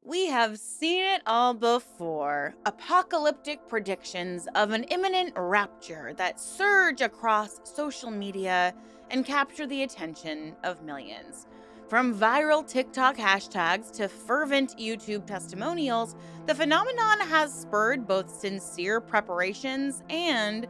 We have seen it all before. Apocalyptic predictions of an imminent rapture that surge across social media and capture the attention of millions. From viral TikTok hashtags to fervent YouTube testimonials, the phenomenon has spurred both sincere preparations and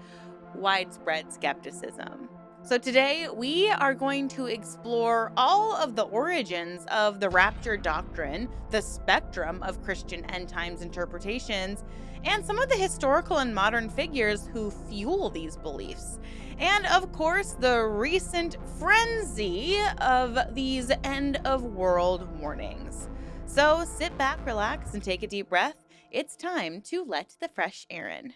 widespread skepticism. So, today we are going to explore all of the origins of the rapture doctrine, the spectrum of Christian end times interpretations, and some of the historical and modern figures who fuel these beliefs. And of course, the recent frenzy of these end of world warnings. So, sit back, relax, and take a deep breath. It's time to let the fresh air in.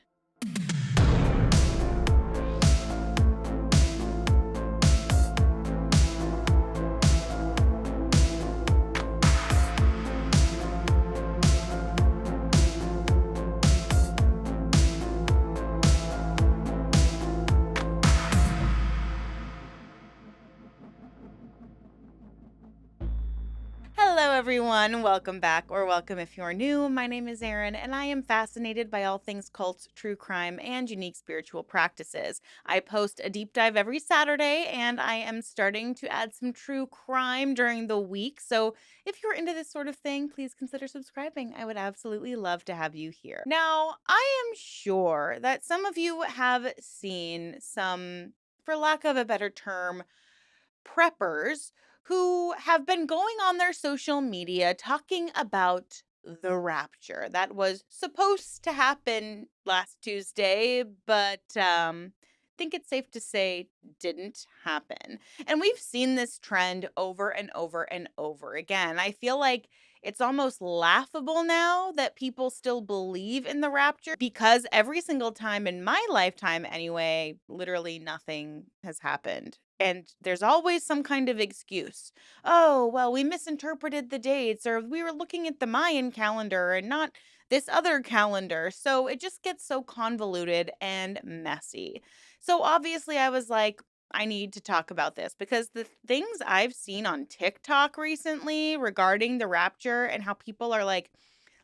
Hello, everyone. Welcome back, or welcome if you're new. My name is Erin, and I am fascinated by all things cults, true crime, and unique spiritual practices. I post a deep dive every Saturday, and I am starting to add some true crime during the week. So if you're into this sort of thing, please consider subscribing. I would absolutely love to have you here. Now, I am sure that some of you have seen some, for lack of a better term, preppers who have been going on their social media talking about the rapture that was supposed to happen last Tuesday, but think it's safe to say didn't happen. And we've seen this trend over and over and over again. I feel like it's almost laughable now that people still believe in the rapture because every single time in my lifetime, anyway, literally nothing has happened. And there's always some kind of excuse. Oh, well, we misinterpreted the dates, or we were looking at the Mayan calendar and not this other calendar. So it just gets so convoluted and messy. So obviously, I was like, I need to talk about this because the things I've seen on TikTok recently regarding the rapture and how people are like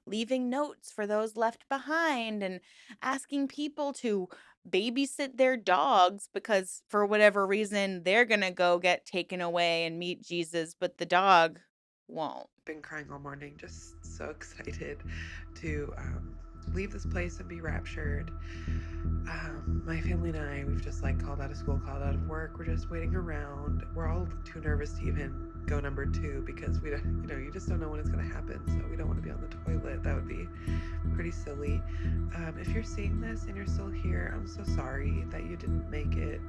leaving notes for those left behind and asking people to babysit their dogs because for whatever reason they're going to go get taken away and meet Jesus, but the dog won't. Been crying all morning, just so excited to leave this place and be raptured. My family and I, we've just like called out of school, called out of work. We're just waiting around. We're all too nervous to even go number two because we don't, you just don't know when it's going to happen. So we don't want to be on the toilet. That would be pretty silly. If you're seeing this and you're still here, I'm so sorry that you didn't make it.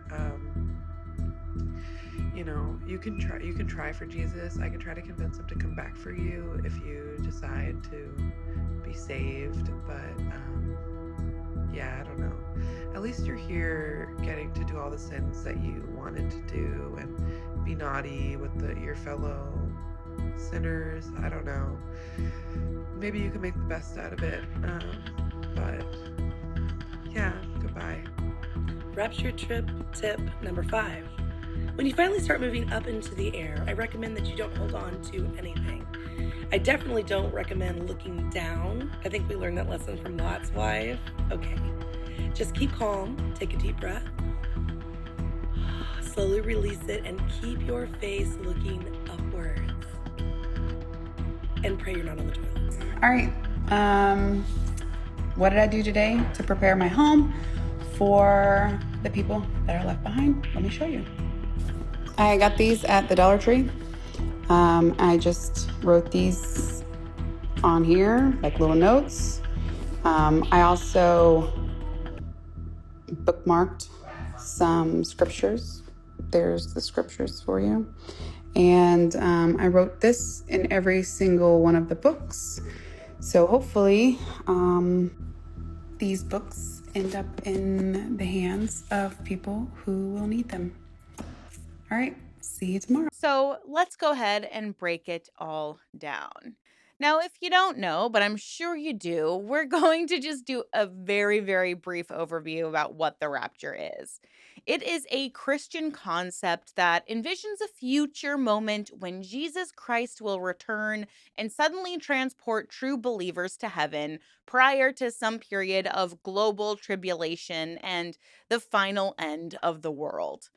You can try for Jesus. I can try to convince him to come back for you if you decide to be saved, but yeah, I don't know. At least you're here getting to do all the sins that you wanted to do and be naughty with your fellow sinners. I don't know. Maybe you can make the best out of it. But yeah, goodbye. Rapture trip tip number 5. When you finally start moving up into the air, I recommend that you don't hold on to anything. I definitely don't recommend looking down. I think we learned that lesson from Lot's wife. Okay. Just keep calm, take a deep breath, slowly release it, and keep your face looking upwards. And pray you're not on the toilet. All right. What did I do today to prepare my home for the people that are left behind? Let me show you. I got these at the Dollar Tree. I just wrote these on here, like little notes. I also bookmarked some scriptures. There's the scriptures for you. And I wrote this in every single one of the books. So hopefully these books end up in the hands of people who will need them. All right, see you tomorrow. So let's go ahead and break it all down. Now, if you don't know, but I'm sure you do, we're going to just do a very, very brief overview about what the rapture is. It is a Christian concept that envisions a future moment when Jesus Christ will return and suddenly transport true believers to heaven prior to some period of global tribulation and the final end of the world.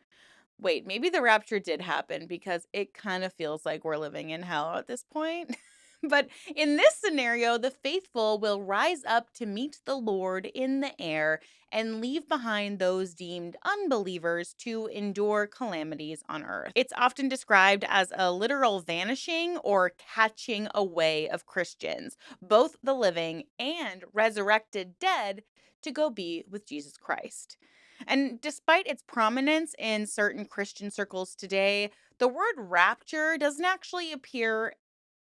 Wait, maybe the rapture did happen because it kind of feels like we're living in hell at this point. But in this scenario, the faithful will rise up to meet the Lord in the air and leave behind those deemed unbelievers to endure calamities on earth. It's often described as a literal vanishing or catching away of Christians, both the living and resurrected dead, to go be with Jesus Christ. And despite its prominence in certain Christian circles today, the word rapture doesn't actually appear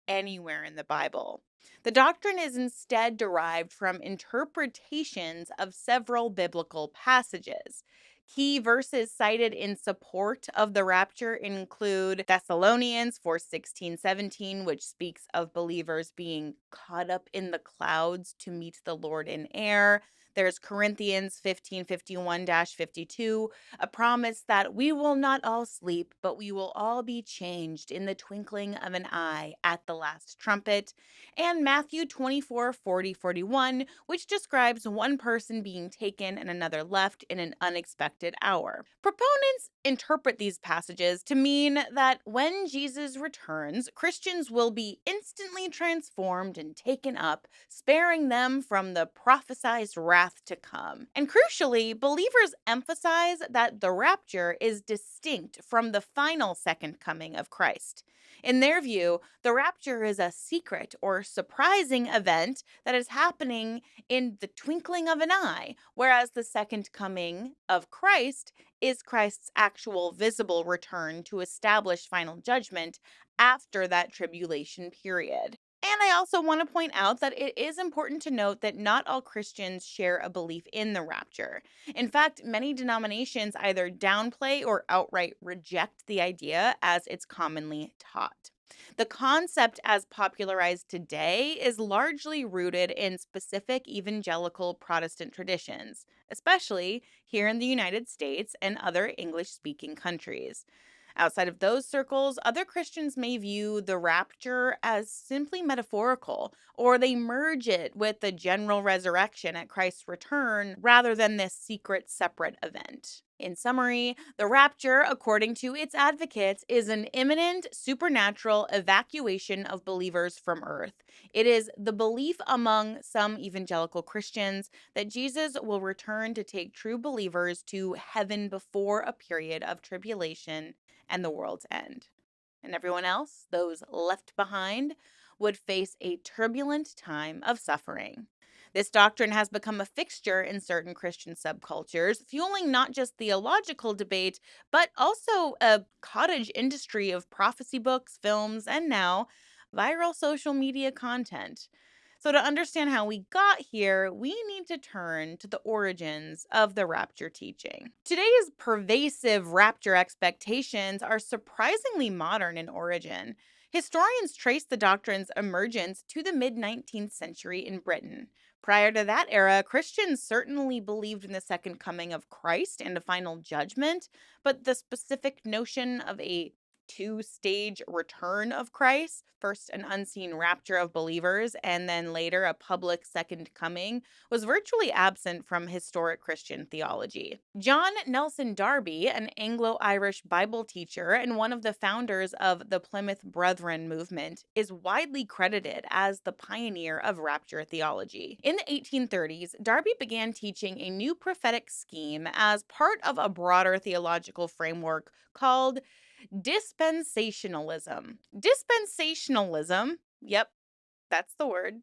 anywhere in the Bible. The doctrine is instead derived from interpretations of several biblical passages. Key verses cited in support of the rapture include Thessalonians 4:16-17, which speaks of believers being caught up in the clouds to meet the Lord in air. There's Corinthians 15:51-52, a promise that we will not all sleep, but we will all be changed in the twinkling of an eye at the last trumpet, and Matthew 24:40-41, which describes one person being taken and another left in an unexpected hour. Proponents interpret these passages to mean that when Jesus returns, Christians will be instantly transformed and taken up, sparing them from the prophesied wrath to come. And crucially, believers emphasize that the rapture is distinct from the final second coming of Christ. In their view, the rapture is a secret or surprising event that is happening in the twinkling of an eye, whereas the second coming of Christ is Christ's actual visible return to establish final judgment after that tribulation period. And I also want to point out that it is important to note that not all Christians share a belief in the rapture. In fact, many denominations either downplay or outright reject the idea as it's commonly taught. The concept, as popularized today, is largely rooted in specific evangelical Protestant traditions, especially here in the United States and other English speaking countries. Outside of those circles, other Christians may view the rapture as simply metaphorical, or they merge it with the general resurrection at Christ's return rather than this secret, separate event. In summary, the rapture, according to its advocates, is an imminent supernatural evacuation of believers from earth. It is the belief among some evangelical Christians that Jesus will return to take true believers to heaven before a period of tribulation and the world's end. And everyone else, those left behind, would face a turbulent time of suffering. This doctrine has become a fixture in certain Christian subcultures, fueling not just theological debate, but also a cottage industry of prophecy books, films, and now viral social media content. So, to understand how we got here, we need to turn to the origins of the rapture teaching. Today's pervasive rapture expectations are surprisingly modern in origin. Historians trace the doctrine's emergence to the mid 19th century in Britain. Prior to that era, Christians certainly believed in the second coming of Christ and a final judgment, but the specific notion of a two-stage return of Christ, first an unseen rapture of believers, and then later a public second coming, was virtually absent from historic Christian theology. John Nelson Darby, an Anglo Irish Bible teacher and one of the founders of the Plymouth Brethren movement, is widely credited as the pioneer of rapture theology. In the 1830s, Darby began teaching a new prophetic scheme as part of a broader theological framework called dispensationalism. Dispensationalism, yep, that's the word,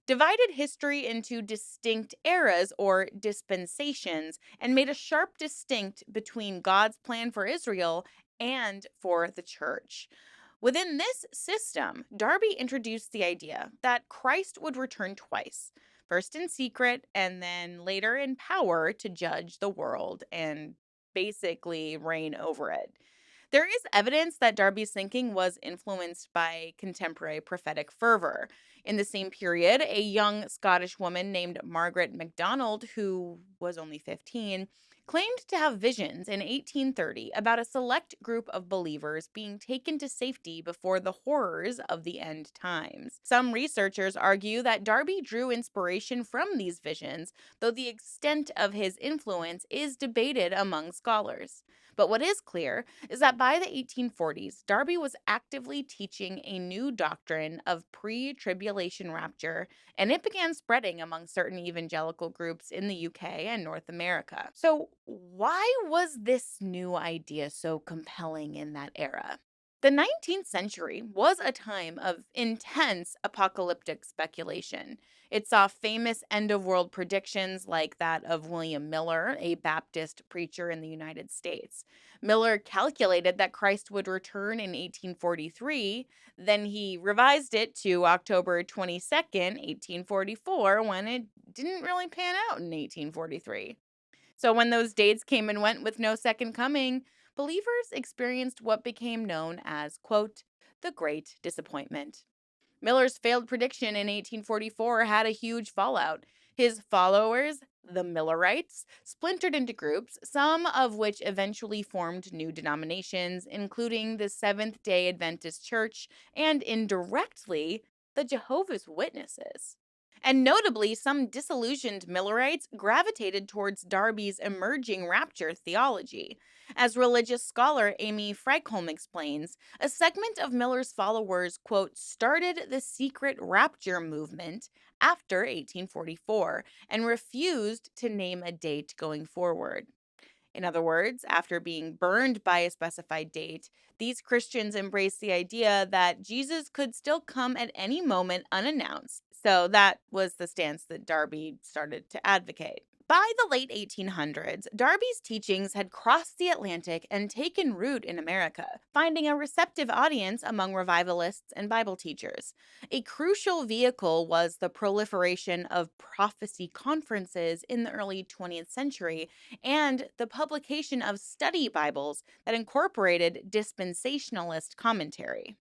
divided history into distinct eras or dispensations and made a sharp distinct between God's plan for Israel and for the church. Within this system, Darby introduced the idea that Christ would return twice, first in secret and then later in power to judge the world and basically reign over it. There is evidence that Darby's thinking was influenced by contemporary prophetic fervor. In the same period, a young Scottish woman named Margaret MacDonald, who was only 15, claimed to have visions in 1830 about a select group of believers being taken to safety before the horrors of the end times. Some researchers argue that Darby drew inspiration from these visions, though the extent of his influence is debated among scholars. But what is clear is that by the 1840s, Darby was actively teaching a new doctrine of pre tribulation rapture, and it began spreading among certain evangelical groups in the UK and North America. So, why was this new idea so compelling in that era? The 19th century was a time of intense apocalyptic speculation. It saw famous end of world predictions like that of William Miller, a Baptist preacher in the United States. Miller calculated that Christ would return in 1843, then he revised it to October 22nd, 1844, when it didn't really pan out in 1843. So when those dates came and went with no second coming, believers experienced what became known as, quote, the Great Disappointment. Miller's failed prediction in 1844 had a huge fallout. His followers, the Millerites, splintered into groups, some of which eventually formed new denominations, including the Seventh day Adventist Church and indirectly the Jehovah's Witnesses. And notably, some disillusioned Millerites gravitated towards Darby's emerging rapture theology. As religious scholar Amy Freikholm explains, a segment of Miller's followers, quote, started the secret rapture movement after 1844 and refused to name a date going forward. In other words, after being burned by a specified date, these Christians embraced the idea that Jesus could still come at any moment unannounced. So that was the stance that Darby started to advocate. By the late 1800s, Darby's teachings had crossed the Atlantic and taken root in America, finding a receptive audience among revivalists and Bible teachers. A crucial vehicle was the proliferation of prophecy conferences in the early 20th century and the publication of study Bibles that incorporated dispensationalist commentary.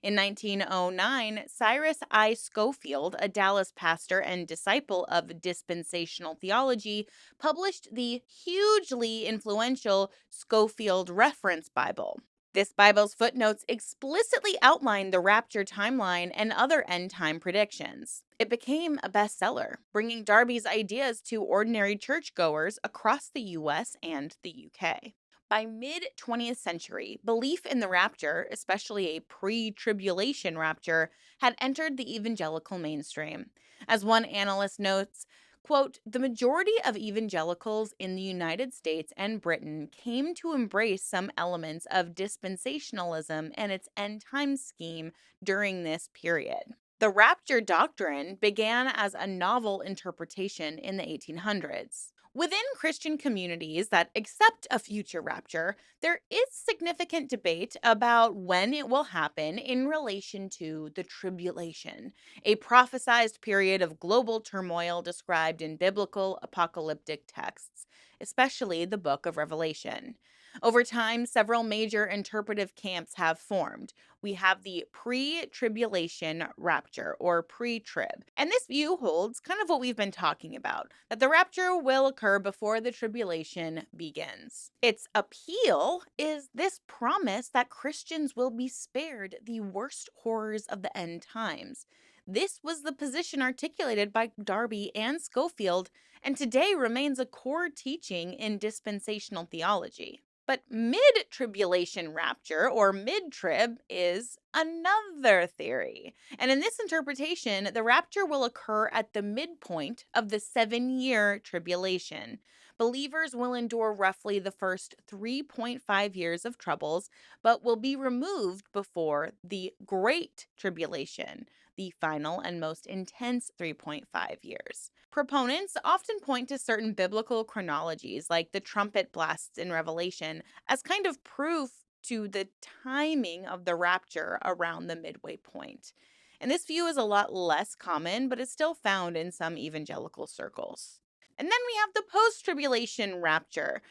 In 1909, Cyrus I. Scofield, a Dallas pastor and disciple of dispensational theology, published the hugely influential Scofield Reference Bible. This Bible's footnotes explicitly outline the rapture timeline and other end time predictions. It became a bestseller, bringing Darby's ideas to ordinary churchgoers across the US and the UK. By mid 20th century, belief in the rapture, especially a pre tribulation rapture, had entered the evangelical mainstream. As one analyst notes, quote, the majority of evangelicals in the United States and Britain came to embrace some elements of dispensationalism and its end time scheme during this period. The rapture doctrine began as a novel interpretation in the 1800s. Within Christian communities that accept a future rapture, there is significant debate about when it will happen in relation to the tribulation, a prophesied period of global turmoil described in biblical apocalyptic texts, especially the book of Revelation. Over time, several major interpretive camps have formed. We have the pre tribulation rapture or pre trib. And this view holds kind of what we've been talking about, that the rapture will occur before the tribulation begins. Its appeal is this promise that Christians will be spared the worst horrors of the end times. This was the position articulated by Darby and Scofield, and today remains a core teaching in dispensational theology. But mid tribulation rapture, or mid trib, is another theory. And in this interpretation, the rapture will occur at the midpoint of the 7-year tribulation. Believers will endure roughly the first 3.5 years of troubles, but will be removed before the Great Tribulation, the final and most intense 3.5 years. Proponents often point to certain biblical chronologies, like the trumpet blasts in Revelation, as kind of proof to the timing of the rapture around the midway point. And this view is a lot less common, but is still found in some evangelical circles. And then we have the post tribulation rapture.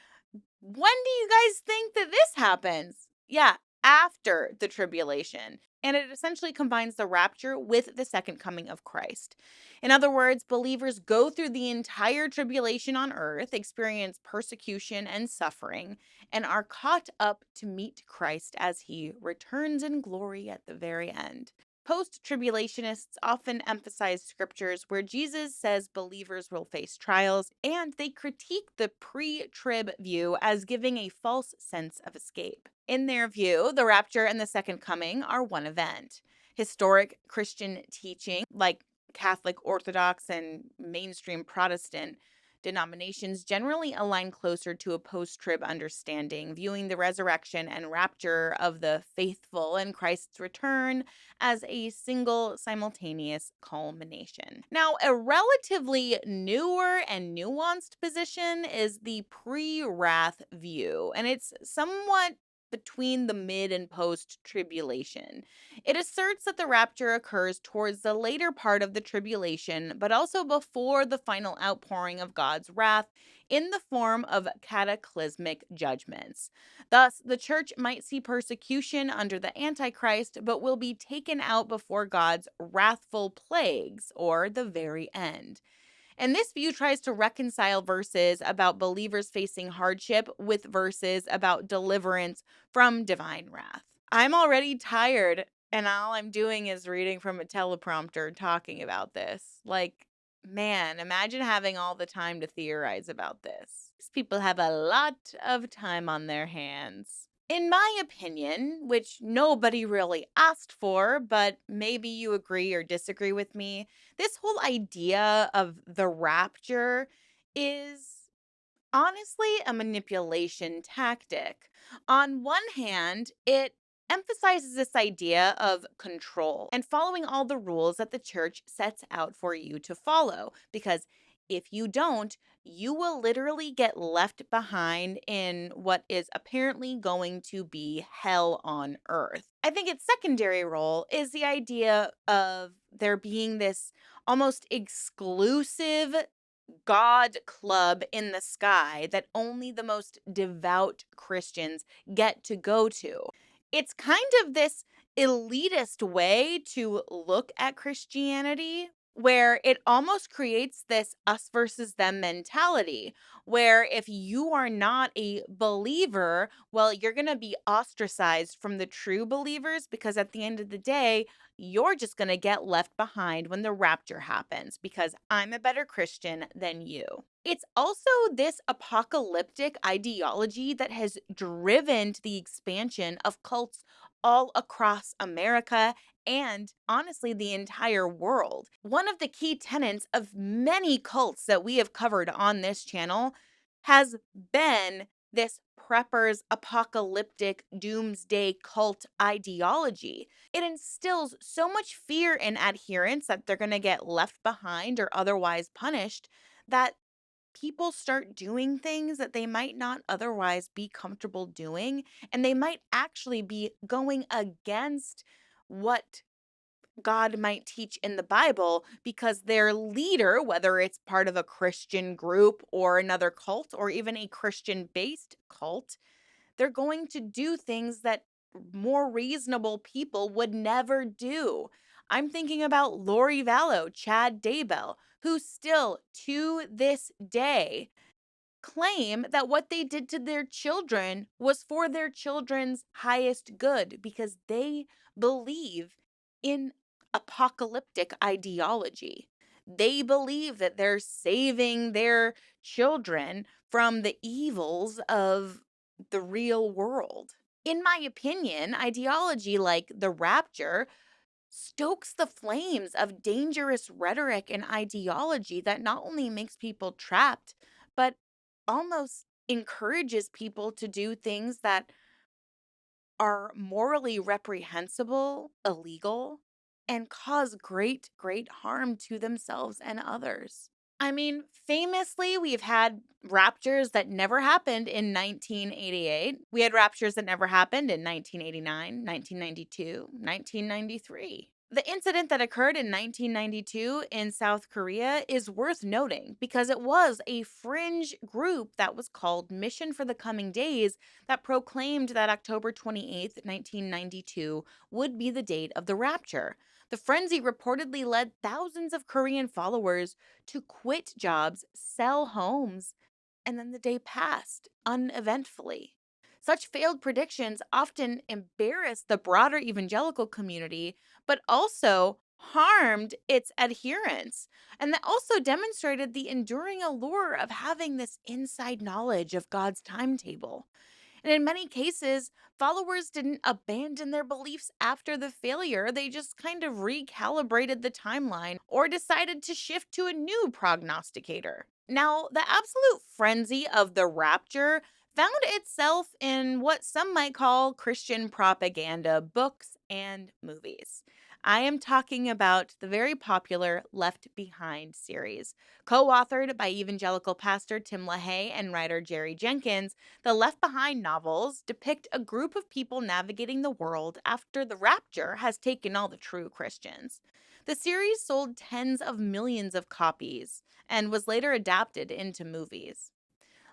When do you guys think that this happens? Yeah, after the tribulation. and it essentially combines the rapture with the second coming of Christ. In other words, believers go through the entire tribulation on earth, experience persecution and suffering, and are caught up to meet Christ as he returns in glory at the very end. Post tribulationists often emphasize scriptures where Jesus says believers will face trials, and they critique the pre trib view as giving a false sense of escape. In their view, the rapture and the second coming are one event. Historic Christian teaching, like Catholic, Orthodox, and mainstream Protestant denominations, generally align closer to a post trib understanding, viewing the resurrection and rapture of the faithful and Christ's return as a single simultaneous culmination. Now, a relatively newer and nuanced position is the pre wrath view, and it's somewhat between the mid and post tribulation. It asserts that the rapture occurs towards the later part of the tribulation, but also before the final outpouring of God's wrath in the form of cataclysmic judgments. Thus, the church might see persecution under the Antichrist, but will be taken out before God's wrathful plagues, or the very end. And this view tries to reconcile verses about believers facing hardship with verses about deliverance from divine wrath. I'm already tired, and all I'm doing is reading from a teleprompter talking about this. Like, man, imagine having all the time to theorize about this. These people have a lot of time on their hands. In my opinion, which nobody really asked for, but maybe you agree or disagree with me, this whole idea of the rapture is honestly a manipulation tactic. On one hand, it emphasizes this idea of control and following all the rules that the church sets out for you to follow, because if you don't, you will literally get left behind in what is apparently going to be hell on earth. I think its secondary role is the idea of there being this almost exclusive God club in the sky that only the most devout Christians get to go to. It's kind of this elitist way to look at Christianity where it almost creates this us versus them mentality, where if you are not a believer, well, you're going to be ostracized from the true believers because at the end of the day, you're just going to get left behind when the rapture happens because I'm a better Christian than you. It's also this apocalyptic ideology that has driven to the expansion of cults all across America and honestly the entire world. One of the key tenets of many cults that we have covered on this channel has been this preppers apocalyptic doomsday cult ideology. It instills so much fear in adherents that they're going to get left behind or otherwise punished that people start doing things that they might not otherwise be comfortable doing. And they might actually be going against what God might teach in the Bible because their leader, whether it's part of a Christian group or another cult or even a Christian based cult, they're going to do things that more reasonable people would never do. I'm thinking about Lori Vallow, Chad Daybell, who still to this day claim that what they did to their children was for their children's highest good because they believe in apocalyptic ideology. They believe that they're saving their children from the evils of the real world. In my opinion, ideology like the rapture stokes the flames of dangerous rhetoric and ideology that not only makes people trapped, but almost encourages people to do things that are morally reprehensible, illegal, and cause great, great harm to themselves and others. I mean, famously, we've had raptures that never happened in 1988. We had raptures that never happened in 1989, 1992, 1993. The incident that occurred in 1992 in South Korea is worth noting because it was a fringe group that was called Mission for the Coming Days that proclaimed that October 28th, 1992 would be the date of the rapture. The frenzy reportedly led thousands of Korean followers to quit jobs, sell homes, and then the day passed uneventfully. Such failed predictions often embarrassed the broader evangelical community, but also harmed its adherents. And that also demonstrated the enduring allure of having this inside knowledge of God's timetable. And in many cases, followers didn't abandon their beliefs after the failure. They just kind of recalibrated the timeline or decided to shift to a new prognosticator. Now, the absolute frenzy of the rapture found itself in what some might call Christian propaganda books and movies. I am talking about the very popular Left Behind series. Co authored by evangelical pastor Tim LaHaye and writer Jerry Jenkins, the Left Behind novels depict a group of people navigating the world after the rapture has taken all the true Christians. The series sold tens of millions of copies and was later adapted into movies.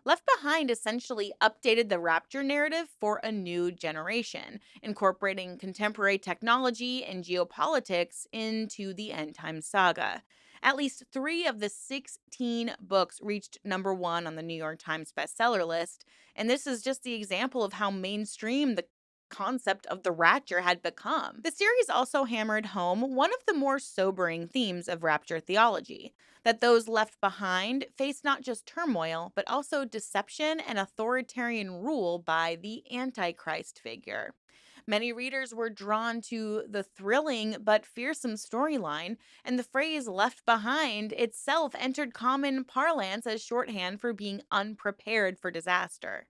Left Behind essentially updated the rapture narrative for a new generation, incorporating contemporary technology and geopolitics into the end time saga. At least 3 of the 16 books reached #1 on the New York Times bestseller list, and this is just the example of how mainstream the concept of the rapture had become. The series also hammered home one of the more sobering themes of rapture theology, that those left behind face not just turmoil, but also deception and authoritarian rule by the Antichrist figure. Many readers were drawn to the thrilling but fearsome storyline, and the phrase left behind itself entered common parlance as shorthand for being unprepared for disaster.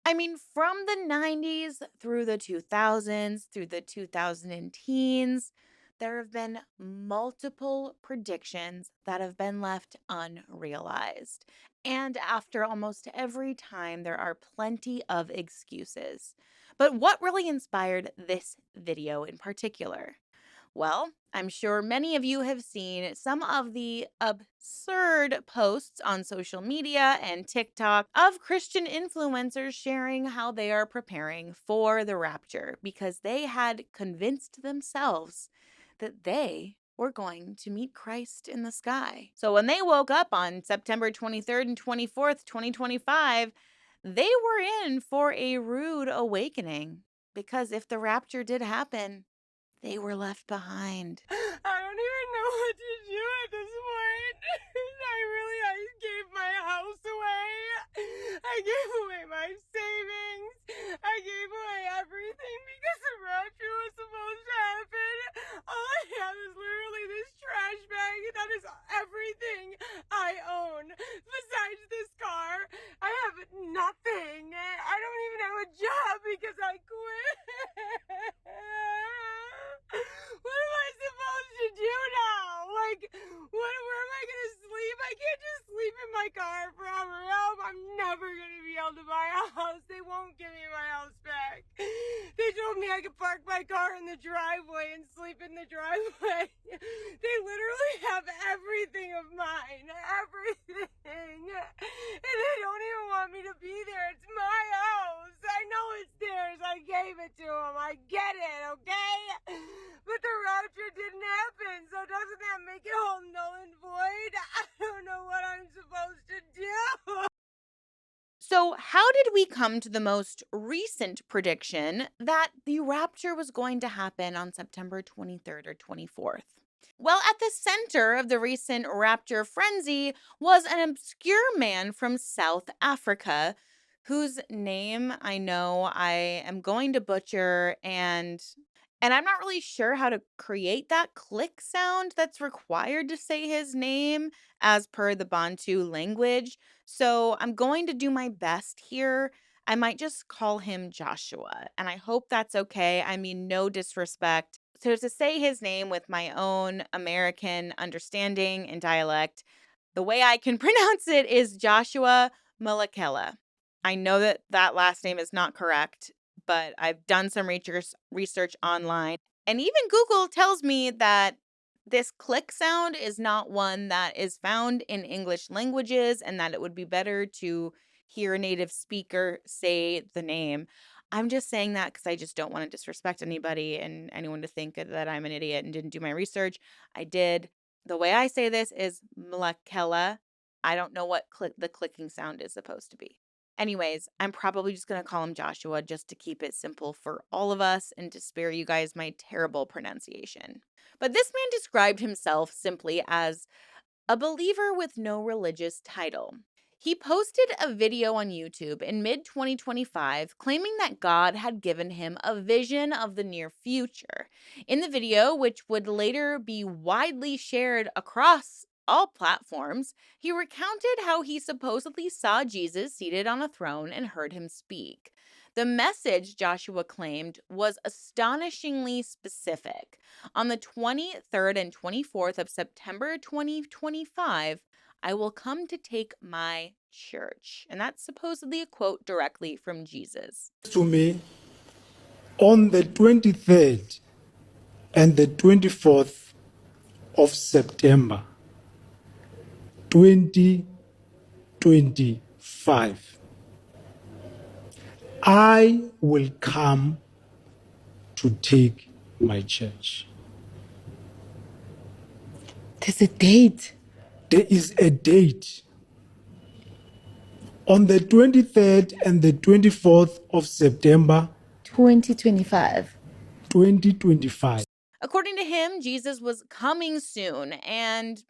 I mean, from the 90s through the 2000s, through the 2000 teens, there have been multiple predictions that have been left unrealized. And after almost every time, there are plenty of excuses. But what really inspired this video in particular? Well, I'm sure many of you have seen some of the absurd posts on social media and TikTok of Christian influencers sharing how they are preparing for the rapture because they had convinced themselves that they were going to meet Christ in the sky. So when they woke up on September 23rd and 24th, 2025, they were in for a rude awakening because if the rapture did happen, they were left behind. I don't even know what to do at this point. I gave my house away. I gave away my savings. I gave away everything because the rapture was supposed to happen. All I have is literally this trash bag. That is everything I own. Besides this car, I have nothing. I don't even have a job because I quit. What am I supposed to do now? Where am I gonna sleep? I can't just sleep in my car forever. I'm never gonna be able to buy a house. They won't give me my house back. They told me I could park my car in the driveway and sleep in the driveway. They literally have everything of mine. Everything. And they don't even want me to be there. It's my house. I know it's theirs. I gave it to them. I get it, okay? But the rapture didn't happen, so doesn't that make it all null and void? I don't know what I'm supposed to do. So, how did we come to the most recent prediction that the rapture was going to happen on September 23rd or 24th? Well, at the center of the recent rapture frenzy was an obscure man from South Africa whose name I know I am going to butcher, and I'm not really sure how to create that click sound that's required to say his name as per the Bantu language. So I'm going to do my best here. I might just call him Joshua, and I hope that's okay. I mean, no disrespect. So to say his name with my own American understanding and dialect, the way I can pronounce it is Joshua Malakela. I know that that last name is not correct, but I've done some research online. And even Google tells me that this click sound is not one that is found in English languages and that it would be better to hear a native speaker say the name. I'm just saying that because I just don't want to disrespect anybody and anyone to think that I'm an idiot and didn't do my research. I did. The way I say this is Mlakela. I don't know what the clicking sound is supposed to be. Anyways, I'm probably just going to call him Joshua just to keep it simple for all of us and to spare you guys my terrible pronunciation. But this man described himself simply as a believer with no religious title. He posted a video on YouTube in mid 2025 claiming that God had given him a vision of the near future. In the video, which would later be widely shared across all platforms, he recounted how he supposedly saw Jesus seated on a throne and heard him speak. The message, Joshua claimed, was astonishingly specific. On the 23rd and 24th of September 2025, I will come to take my church. And that's supposedly a quote directly from Jesus. To me, on the 23rd and the 24th of September 2025, I will come to take my church. There's a date. There is a date. On the 23rd and the 24th of September 2025. 2025. According to him, Jesus was coming soon, and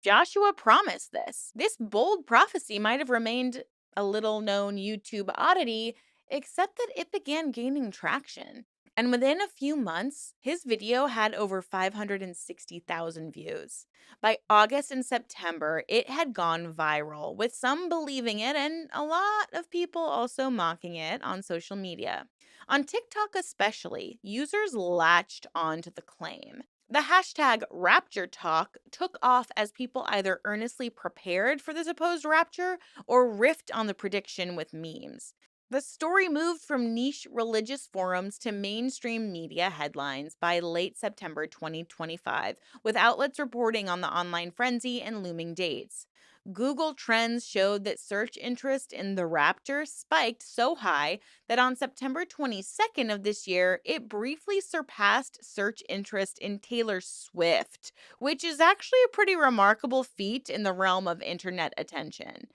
Joshua promised this. This bold prophecy might have remained a little known YouTube oddity, except that it began gaining traction. And within a few months, his video had over 560,000 views. By August and September, it had gone viral, with some believing it and a lot of people also mocking it on social media. On TikTok especially, users latched onto the claim. The hashtag Rapture Talk took off as people either earnestly prepared for the supposed rapture or riffed on the prediction with memes. The story moved from niche religious forums to mainstream media headlines by late September 2025, with outlets reporting on the online frenzy and looming dates. Google Trends showed that search interest in the rapture spiked so high that on September 22nd of this year, it briefly surpassed search interest in Taylor Swift, which is actually a pretty remarkable feat in the realm of internet attention.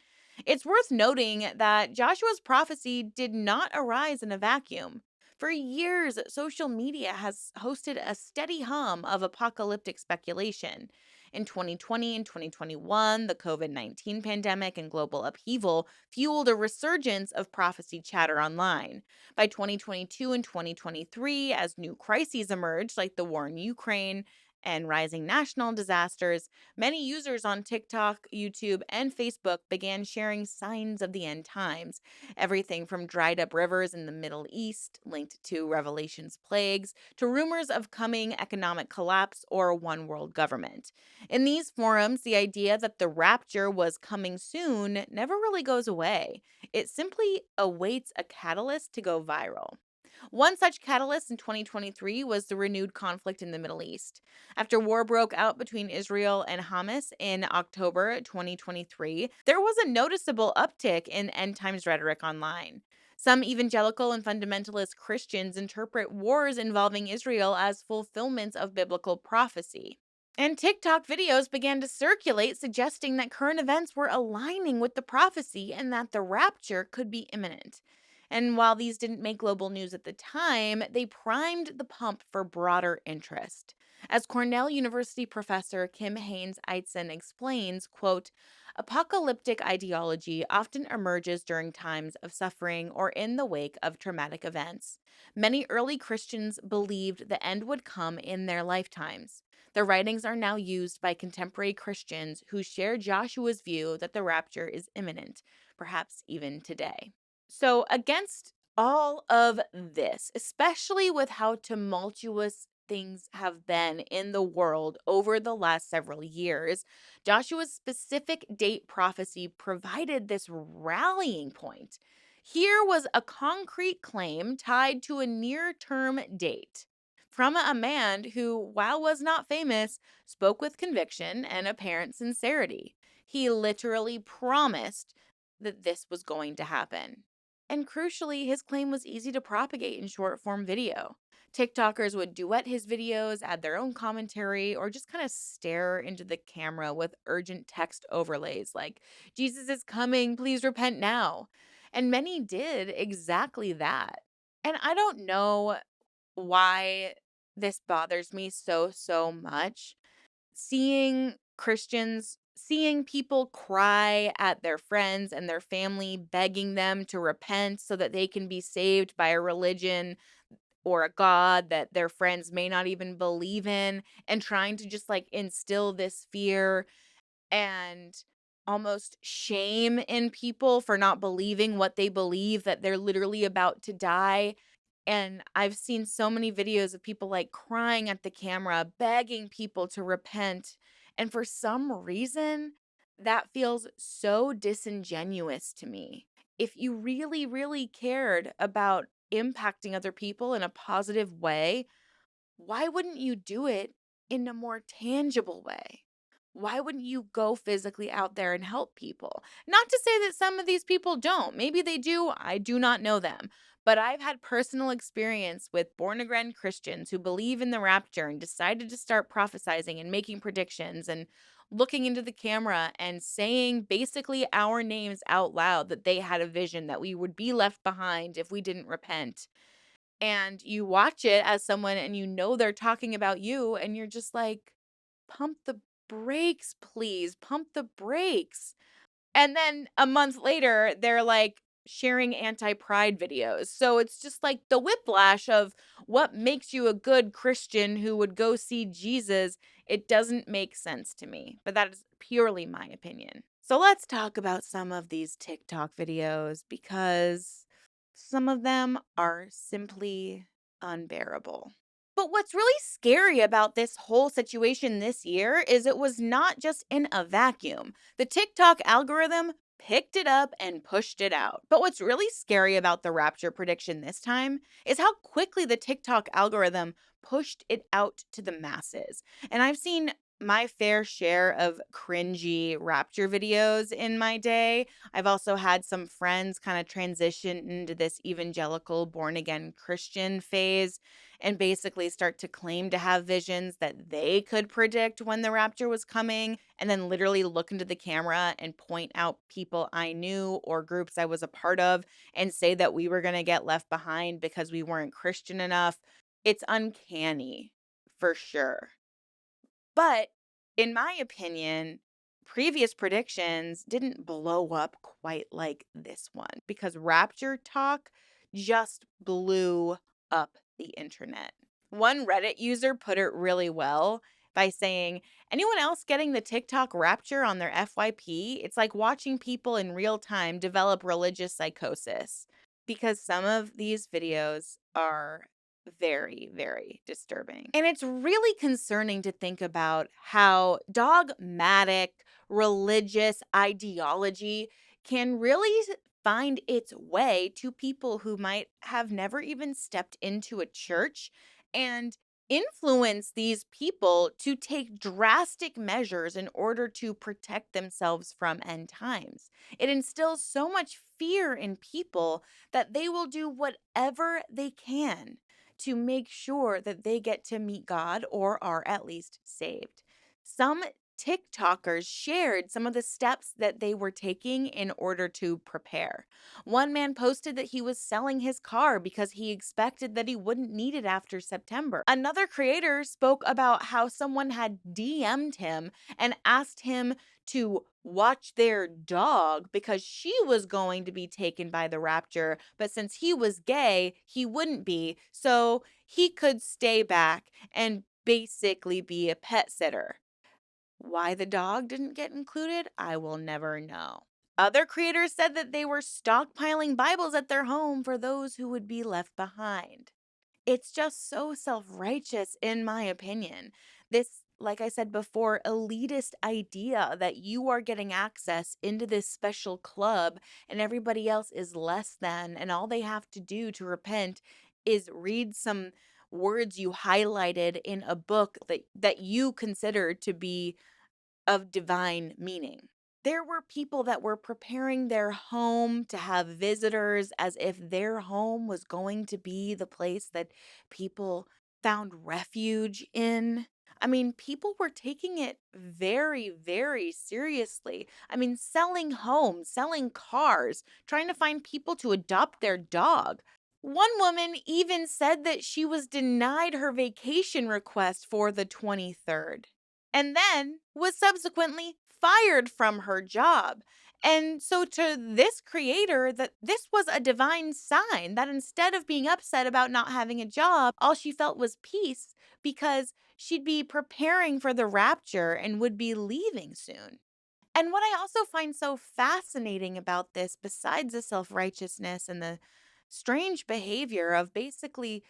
It's worth noting that Joshua's prophecy did not arise in a vacuum. For years, social media has hosted a steady hum of apocalyptic speculation. In 2020 and 2021, the COVID-19 pandemic and global upheaval fueled a resurgence of prophecy chatter online. By 2022 and 2023, as new crises emerged, like the war in Ukraine and rising national disasters, many users on TikTok, YouTube, and Facebook began sharing signs of the end times. Everything from dried up rivers in the Middle East, linked to Revelation's plagues, to rumors of coming economic collapse or a one world government. In these forums, the idea that the rapture was coming soon never really goes away. It simply awaits a catalyst to go viral. One such catalyst in 2023 was the renewed conflict in the Middle East. After war broke out between Israel and Hamas in October 2023, there was a noticeable uptick in end times rhetoric online. Some evangelical and fundamentalist Christians interpret wars involving Israel as fulfillments of biblical prophecy. And TikTok videos began to circulate suggesting that current events were aligning with the prophecy and that the rapture could be imminent. And while these didn't make global news at the time, they primed the pump for broader interest. As Cornell University professor Kim Haynes-Eitzen explains, quote, apocalyptic ideology often emerges during times of suffering or in the wake of traumatic events. Many early Christians believed the end would come in their lifetimes. Their writings are now used by contemporary Christians who share Joshua's view that the rapture is imminent, perhaps even today. So, against all of this, especially with how tumultuous things have been in the world over the last several years, Joshua's specific date prophecy provided this rallying point. Here was a concrete claim tied to a near term date. from a man who, while was not famous, spoke with conviction and apparent sincerity. He literally promised that this was going to happen. And crucially, his claim was easy to propagate in short form video. TikTokers would duet his videos, add their own commentary, or just kind of stare into the camera with urgent text overlays like, Jesus is coming, please repent now. And many did exactly that. And I don't know why this bothers me so much. Seeing people cry at their friends and their family, begging them to repent so that they can be saved by a religion or a God that their friends may not even believe in, and trying to just like instill this fear and almost shame in people for not believing what they believe, that they're literally about to die. And I've seen so many videos of people like crying at the camera, begging people to repent. And for some reason, that feels so disingenuous to me. If you really cared about impacting other people in a positive way, why wouldn't you do it in a more tangible way? Why wouldn't you go physically out there and help people? Not to say that some of these people don't. Maybe they do. I do not know them. But I've had personal experience with born again Christians who believe in the rapture and decided to start prophesizing and making predictions and looking into the camera and saying basically our names out loud, that they had a vision that we would be left behind if we didn't repent. And you watch it as someone and you know they're talking about you, and you're just like, pump the brakes, please. Pump the brakes. And then a month later, they're like sharing anti-pride videos. So it's just like the whiplash of what makes you a good Christian who would go see Jesus. It doesn't make sense to me, but that is purely my opinion. So let's talk about some of these TikTok videos, because some of them are simply unbearable. But what's really scary about this whole situation this year is it was not just in a vacuum. The TikTok algorithm picked it up and pushed it out. But what's really scary about the rapture prediction this time is how quickly the TikTok algorithm pushed it out to the masses. And I've seen my fair share of cringy rapture videos in my day. I've also had some friends kind of transition into this evangelical born again Christian phase and basically start to claim to have visions that they could predict when the rapture was coming, and then literally look into the camera and point out people I knew or groups I was a part of and say that we were going to get left behind because we weren't Christian enough. It's uncanny for sure. But in my opinion, previous predictions didn't blow up quite like this one, because Rapture talk just blew up the internet. One Reddit user put it really well by saying, anyone else getting the TikTok Rapture on their FYP? It's like watching people in real time develop religious psychosis, because some of these videos are very disturbing. And it's really concerning to think about how dogmatic religious ideology can really find its way to people who might have never even stepped into a church, and influence these people to take drastic measures in order to protect themselves from end times. It instills so much fear in people that they will do whatever they can to make sure that they get to meet God or are at least saved. Some TikTokers shared some of the steps that they were taking in order to prepare. One man posted that he was selling his car because he expected that he wouldn't need it after September. Another creator spoke about how someone had DM'd him and asked him to watch their dog because she was going to be taken by the rapture, but since he was gay, he wouldn't be, so he could stay back and basically be a pet sitter. Why the dog didn't get included, I will never know. Other creators said that they were stockpiling Bibles at their home for those who would be left behind. It's just so self-righteous, in my opinion. This, like I said before, elitist idea that you are getting access into this special club and everybody else is less than, and all they have to do to repent is read some words you highlighted in a book that you consider to be of divine meaning. There were people that were preparing their home to have visitors as if their home was going to be the place that people found refuge in. I mean, people were taking it very, very seriously. I mean, selling homes, selling cars, trying to find people to adopt their dog. One woman even said that she was denied her vacation request for the 23rd and then was subsequently fired from her job. And so to this creator that this was a divine sign that instead of being upset about not having a job, all she felt was peace because she'd be preparing for the rapture and would be leaving soon. And what I also find so fascinating about this, besides the self righteousness and the strange behavior of basically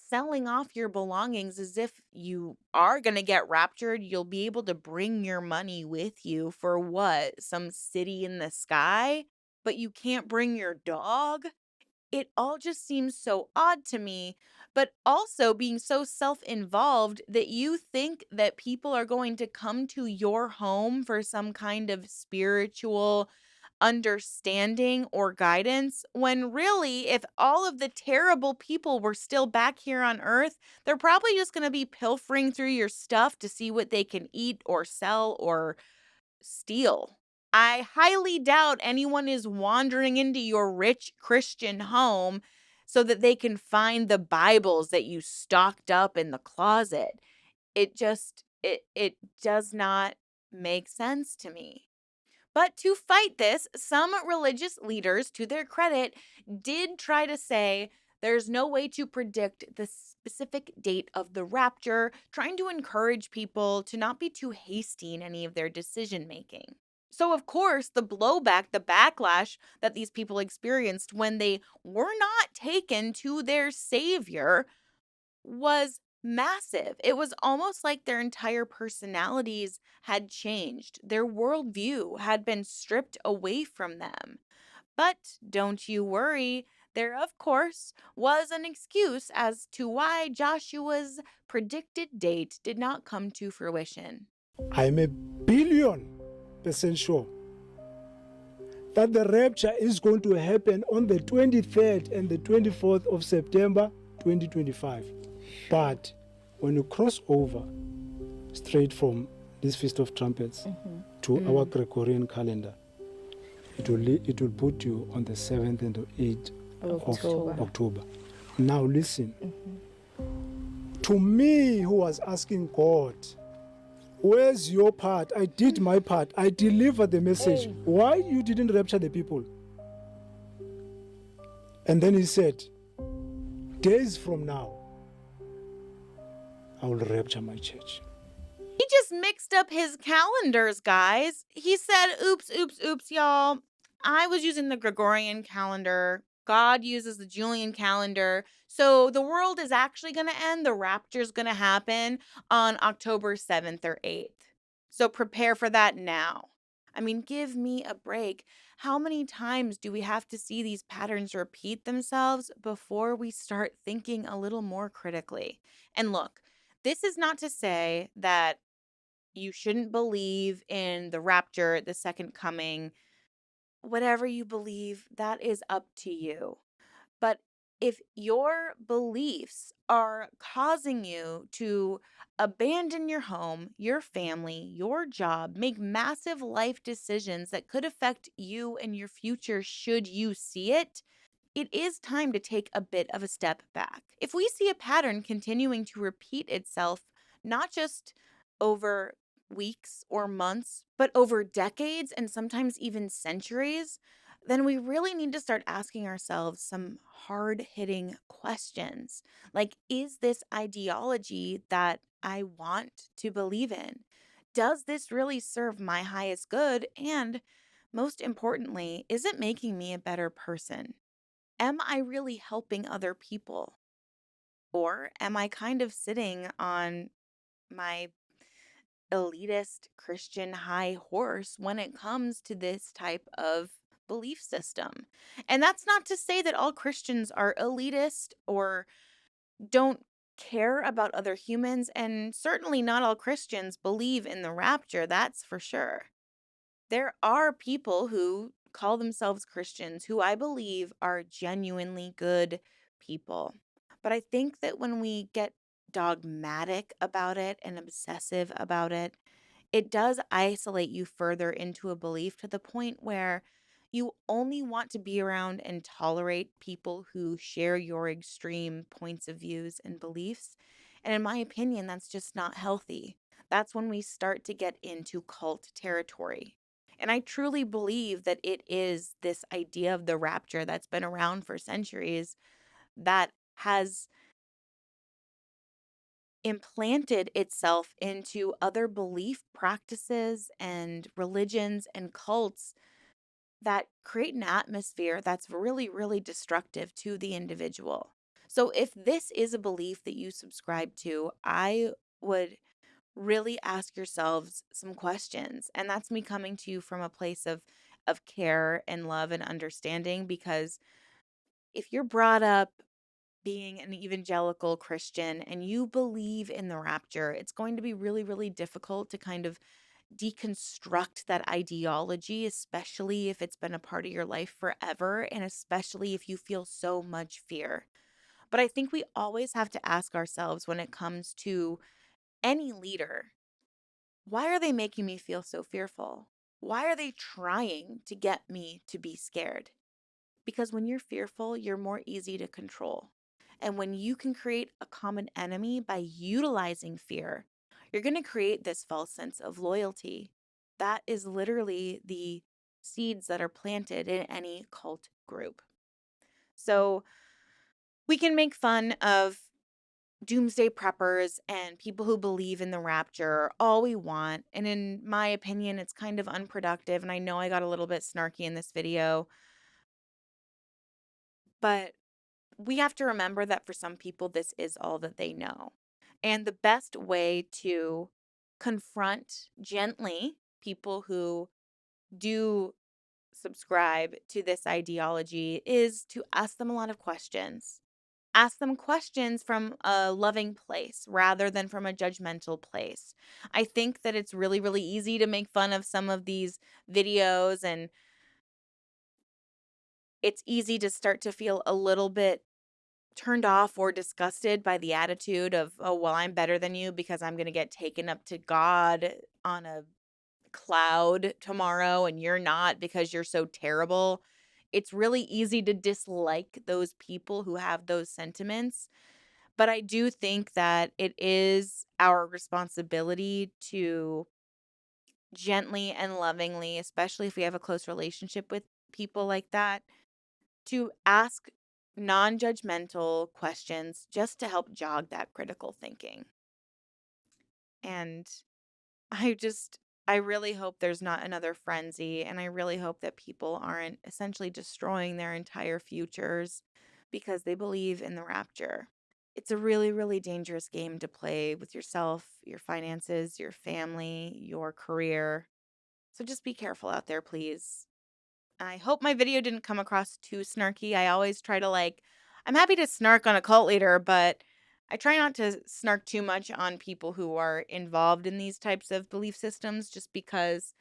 selling off your belongings as if you are going to get raptured, you'll be able to bring your money with you for what? Some city in the sky? But you can't bring your dog? It all just seems so odd to me, but also being so self involved that you think that people are going to come to your home for some kind of spiritual understanding or guidance, when really, if all of the terrible people were still back here on earth, they're probably just going to be pilfering through your stuff to see what they can eat or sell or steal. I highly doubt anyone is wandering into your rich Christian home so that they can find the Bibles that you stocked up in the closet. It does not make sense to me. But to fight this, some religious leaders, to their credit, did try to say there's no way to predict the specific date of the rapture, trying to encourage people to not be too hasty in any of their decision making. So, of course, the blowback, the backlash that these people experienced when they were not taken to their savior was massive. It was almost like their entire personalities had changed. Their worldview had been stripped away from them. But don't you worry, there, of course, was an excuse as to why Joshua's predicted date did not come to fruition. I'm a billion% sure that the rapture is going to happen on the 23rd and the 24th of September 2025. But when you cross over straight from this Feast of Trumpets to our Gregorian calendar, it will put you on the 7th and the 8th of October. Now listen. To me, who was asking God, where's your part? I did my part. I delivered the message. Why you didn't rapture the people? And then he said, days from now, I will rapture my church. He just mixed up his calendars, guys. He said, oops, y'all. I was using the Gregorian calendar. God uses the Julian calendar. So the world is actually going to end. The rapture's going to happen on October 7th or 8th. So prepare for that now. I mean, give me a break. How many times do we have to see these patterns repeat themselves before we start thinking a little more critically? And look, this is not to say that you shouldn't believe in the rapture, the second coming. Whatever you believe, that is up to you. But if your beliefs are causing you to abandon your home, your family, your job, make massive life decisions that could affect you and your future should you see it, it is time to take a bit of a step back. If we see a pattern continuing to repeat itself, not just over weeks or months, but over decades and sometimes even centuries, then we really need to start asking ourselves some hard hitting questions. Like, is this ideology that I want to believe in? Does this really serve my highest good? And most importantly, is it making me a better person? Am I really helping other people? Or am I kind of sitting on my elitist Christian high horse when it comes to this type of belief system? And that's not to say that all Christians are elitist or don't care about other humans, and certainly not all Christians believe in the rapture, that's for sure. There are people who call themselves Christians who I believe are genuinely good people. But I think that when we get dogmatic about it and obsessive about it, it does isolate you further into a belief to the point where you only want to be around and tolerate people who share your extreme points of views and beliefs. And in my opinion, that's just not healthy. That's when we start to get into cult territory. And I truly believe that it is this idea of the rapture that's been around for centuries that has implanted itself into other belief practices and religions and cults that create an atmosphere that's really, really destructive to the individual. So, if this is a belief that you subscribe to, I would really ask yourselves some questions. And that's me coming to you from a place of care and love and understanding, because if you're brought up being an evangelical Christian and you believe in the rapture, it's going to be really, really difficult to kind of deconstruct that ideology, especially if it's been a part of your life forever, and especially if you feel so much fear. But I think we always have to ask ourselves when it comes to any leader, why are they making me feel so fearful? Why are they trying to get me to be scared? Because when you're fearful, you're more easy to control. And when you can create a common enemy by utilizing fear, you're going to create this false sense of loyalty. That is literally the seeds that are planted in any cult group. So we can make fun of doomsday preppers and people who believe in the rapture all we want. And in my opinion, it's kind of unproductive. And I know I got a little bit snarky in this video, but we have to remember that for some people, this is all that they know. And the best way to confront gently people who do subscribe to this ideology is to ask them a lot of questions. Ask them questions from a loving place rather than from a judgmental place. I think that it's really, really easy to make fun of some of these videos, and it's easy to start to feel a little bit turned off or disgusted by the attitude of, oh, well, I'm better than you because I'm going to get taken up to God on a cloud tomorrow and you're not because you're so terrible. It's really easy to dislike those people who have those sentiments. But I do think that it is our responsibility to gently and lovingly, especially if we have a close relationship with people like that, to ask non judgmental questions just to help jog that critical thinking. And I just, I really hope there's not another frenzy. And I really hope that people aren't essentially destroying their entire futures because they believe in the rapture. It's a really, really dangerous game to play with yourself, your finances, your family, your career. So just be careful out there, please. I hope my video didn't come across too snarky. I always try to I'm happy to snark on a cult leader, but I try not to snark too much on people who are involved in these types of belief systems just because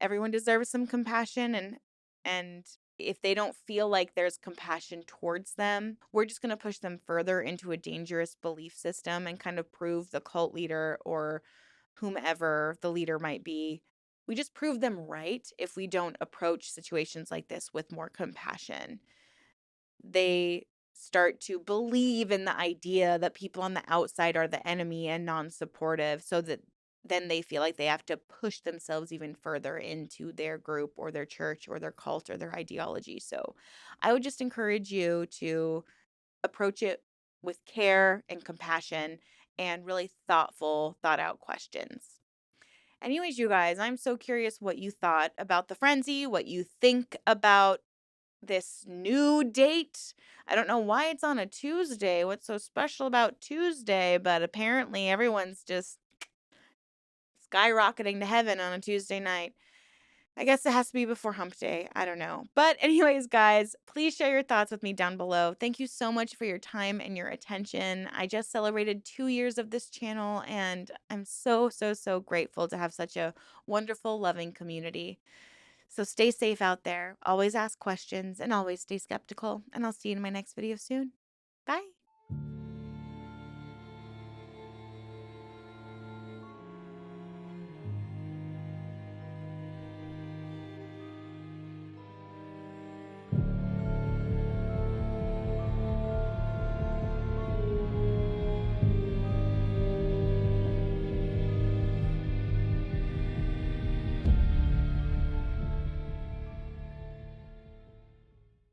everyone deserves some compassion, and if they don't feel like there's compassion towards them, we're just going to push them further into a dangerous belief system and kind of prove the cult leader or whomever the leader might be. We just prove them right if we don't approach situations like this with more compassion. They start to believe in the idea that people on the outside are the enemy and non-supportive, so that then they feel like they have to push themselves even further into their group or their church or their cult or their ideology. So I would just encourage you to approach it with care and compassion and really thoughtful, thought out questions. Anyways, you guys, I'm so curious what you thought about the frenzy, what you think about this new date. I don't know why it's on a Tuesday. What's so special about Tuesday? But apparently everyone's just skyrocketing to heaven on a Tuesday night. I guess it has to be before hump day. I don't know. But anyways, guys, please share your thoughts with me down below. Thank you so much for your time and your attention. I just celebrated 2 years of this channel, and I'm so, so, so grateful to have such a wonderful, loving community. So stay safe out there. Always ask questions and always stay skeptical. And I'll see you in my next video soon. Bye.